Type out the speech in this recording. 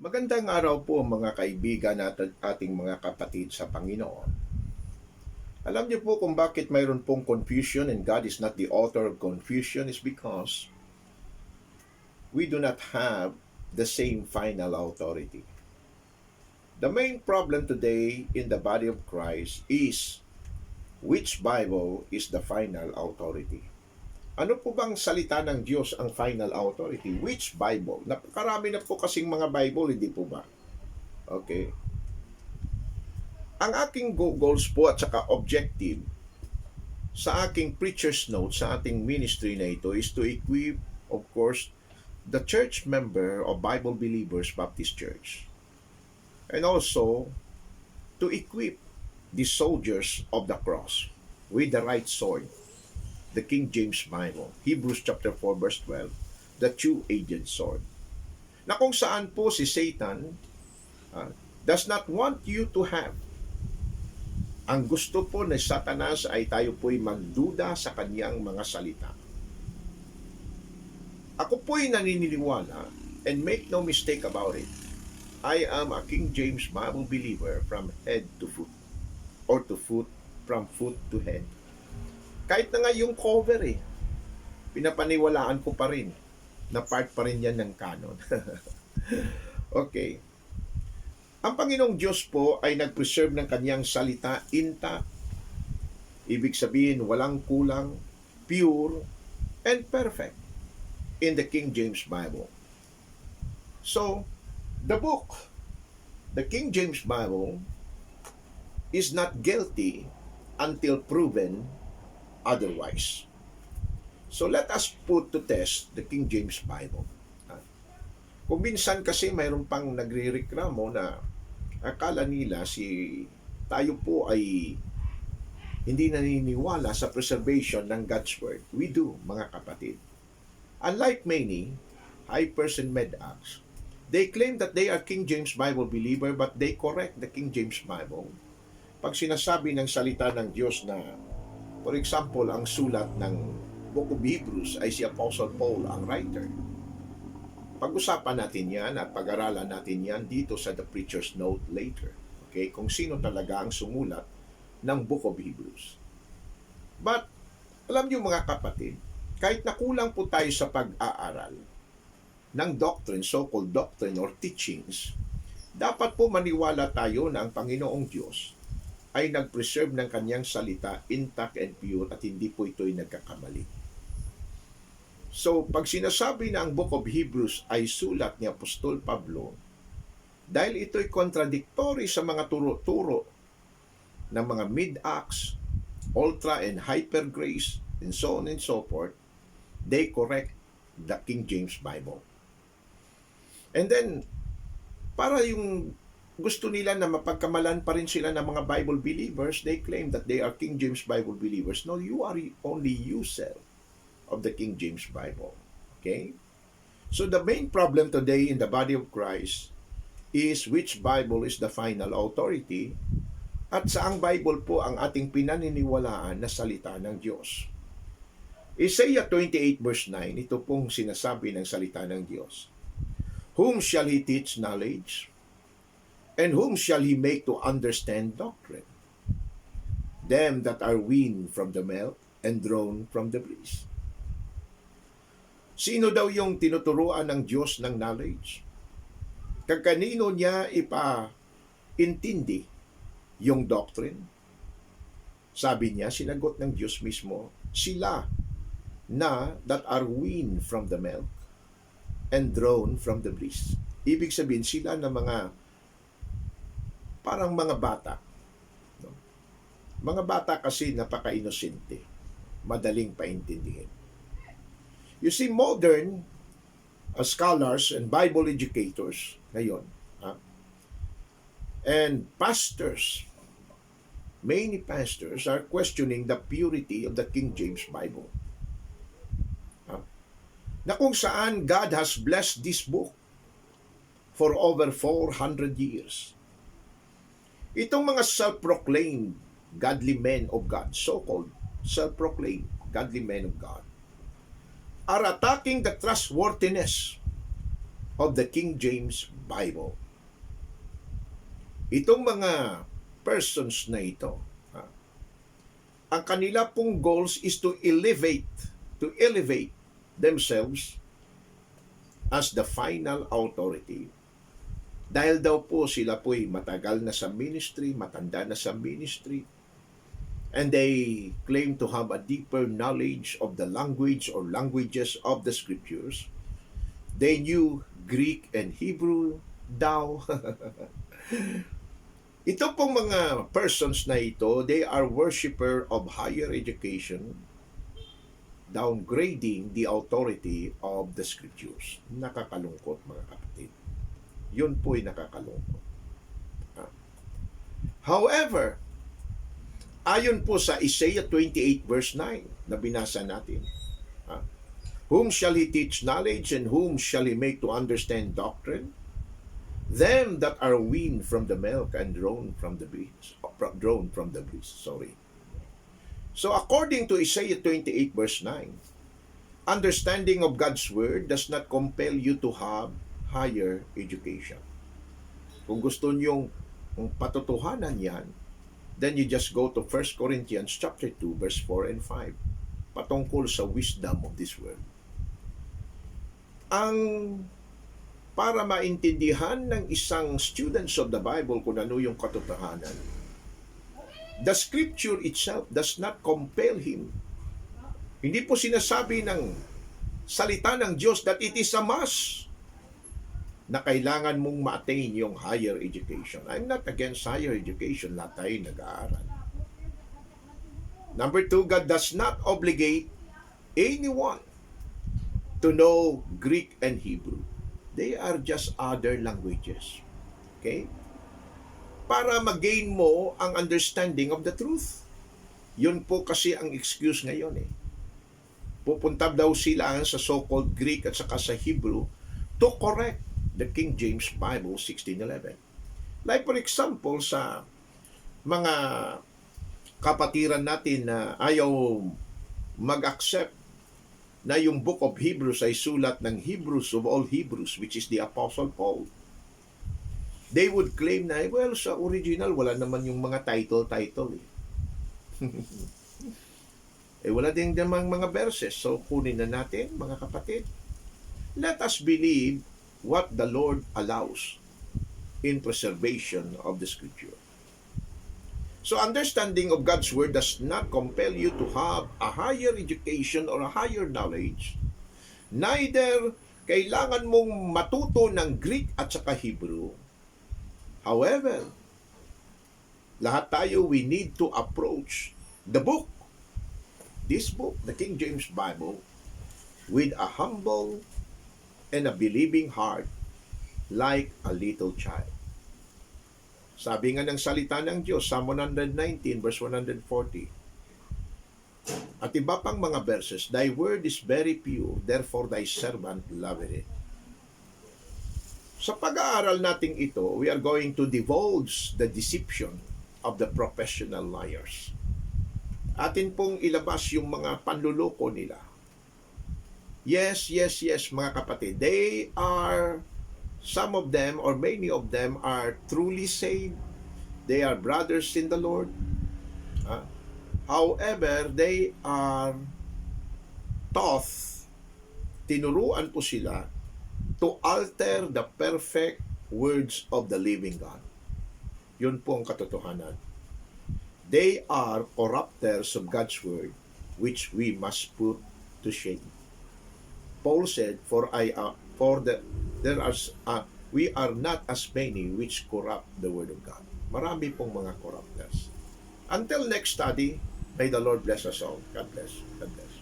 Magandang araw po mga kaibigan at ating mga kapatid sa Panginoon. Alam niyo po kung bakit mayroon pong confusion and God is not the author of confusion is because we do not have the same final authority. The main problem today in the body of Christ is which Bible is the final authority. Ano po bang salita ng Diyos ang final authority? Which Bible? Napakarami na po kasing mga Bible, hindi po ba? Okay. Ang aking goals po at saka objective sa aking preacher's note sa ating ministry na ito is to equip, of course, the church member of Bible Believers Baptist Church. And also, to equip the soldiers of the cross with the right sword, the King James Bible, Hebrews chapter 4 verse 12, the two-edged sword. Na kung saan po si Satan does not want you to have. Ang gusto po ni Satanas ay tayo po'y magduda sa kanyang mga salita. Ako po'y naniniwala, and make no mistake about it, I am a King James Bible believer from head to foot, or to foot, from foot to head. Kahit na nga yung cover pinapaniwalaan ko pa rin na part pa rin yan ng canon. Okay. Ang Panginoong Diyos po ay nag-preserve ng kanyang salita intact. Ibig sabihin, walang kulang, pure, and perfect in the King James Bible. So, the book, the King James Bible, is not guilty until proven otherwise. So, let us put to test the King James Bible. Kung minsan kasi mayroon pang nagre-reklamo na akala nila tayo po ay hindi naniniwala sa preservation ng God's Word. We do, mga kapatid. Unlike many hypers and med-acts, they claim that they are King James Bible believer but they correct the King James Bible. Pag sinasabi ng salita ng Diyos na, for example, ang sulat ng Book of Hebrews ay si Apostle Paul ang writer. Pag-usapan natin yan at pag-aralan natin yan dito sa The Preacher's Note later. Okay? Kung sino talaga ang sumulat ng Book of Hebrews. But, alam niyo mga kapatid, kahit nakulang po tayo sa pag-aaral ng doctrine, so-called doctrine or teachings, dapat po maniwala tayo na ang Panginoong Diyos ay nag-preserve ng kanyang salita intact and pure at hindi po ito'y nagkakamali. So, pag sinasabi na ang Book of Hebrews ay sulat ni Apostol Pablo, dahil ito'y contradictory sa mga turo-turo ng mga mid-acts, ultra and hyper grace, and so on and so forth, they correct the King James Bible. And then, para yung gusto nila na mapagkamalan pa rin sila ng mga Bible believers, they claim that they are King James Bible believers. No, you are only user of the King James Bible. Okay? So the main problem today in the body of Christ is which Bible is the final authority at saang Bible po ang ating pinaniniwalaan na salita ng Diyos. Isaiah 28 verse 9, ito pong sinasabi ng salita ng Diyos. Whom shall he teach knowledge? And whom shall he make to understand doctrine? Them that are weaned from the milk and drawn from the breast. Sino daw yung tinuturuan ng Diyos ng knowledge? Kanino niya ipaintindi yung doctrine? Sabi niya, sinagot ng Diyos mismo, sila na that are weaned from the milk and drawn from the breast. Ibig sabihin, sila na parang mga bata. No? Mga bata kasi napaka-inosente, madaling paintindihin. You see, modern scholars and Bible educators ngayon, and pastors, many pastors are questioning the purity of the King James Bible. Na kung saan God has blessed this book for over 400 years. Itong mga self-proclaimed godly men of God, so-called self-proclaimed godly men of God, are attacking the trustworthiness of the King James Bible. Itong mga persons na ito, ang kanila pong goals is to elevate themselves as the final authority. Dahil daw po sila po'y matagal na sa ministry, matanda na sa ministry, and they claim to have a deeper knowledge of the language or languages of the scriptures. They knew Greek and Hebrew daw. Ito pong mga persons na ito, they are worshiper of higher education, downgrading the authority of the scriptures. Nakakalungkot, mga kapatid. Yun po'y nakakalungkot. However, ayon po sa Isaiah 28 verse 9 na binasa natin, whom shall he teach knowledge, and whom shall he make to understand doctrine? Them that are weaned from the milk and drawn from the breast. So according to Isaiah 28 verse 9, understanding of God's word does not compel you to have higher education. Kung gusto niyong patotohanan yan, then you just go to 1 Corinthians chapter 2 verse 4 and 5 patungkol sa wisdom of this world. Ang para maintindihan ng isang students of the Bible kung ano yung katotohanan, the scripture itself does not compel him. Hindi po sinasabi ng salita ng Diyos that it is a must na kailangan mong ma-attain yung higher education. I'm not against higher education. Lahat tayo nag-aaral. Number 2, God does not obligate anyone to know Greek and Hebrew. They are just other languages. Okay? Para mag-gain mo ang understanding of the truth. Yun po kasi ang excuse ngayon eh. Pupunta daw sila sa so-called Greek at saka sa Hebrew to correct the King James Bible 1611. Like for example, sa mga kapatiran natin na ayaw mag-accept na yung Book of Hebrews ay sulat ng Hebrews of all Hebrews, which is the Apostle Paul. They would claim na, well, sa original, wala naman yung mga title eh. Wala din namang mga verses. So, kunin na natin, mga kapatid. Let us believe what the Lord allows in preservation of the Scripture. So understanding of God's Word does not compel you to have a higher education or a higher knowledge. Neither kailangan mong matuto ng Greek at saka Hebrew. However, lahat tayo, we need to approach this book, the King James Bible, with a humble and a believing heart like a little child. Sabi nga ng salita ng Diyos, Psalm 119 verse 140, at iba pang mga verses, thy word is very pure, therefore thy servant loveth it. Sa pag-aaral natin ito, we are going to divulge the deception of the professional liars. Atin pong ilabas yung mga panluloko nila. Yes, mga kapatid. Some of them or many of them are truly saved. They are brothers in the Lord. However, they are taught, tinuruan po sila to alter the perfect words of the living God. Yun po ang katotohanan. They are corrupters of God's word, which we must put to shame. Paul said, we are not as many which corrupt the word of God. Marami pong mga corrupters. Until next study, may the Lord bless us all. God bless. God bless.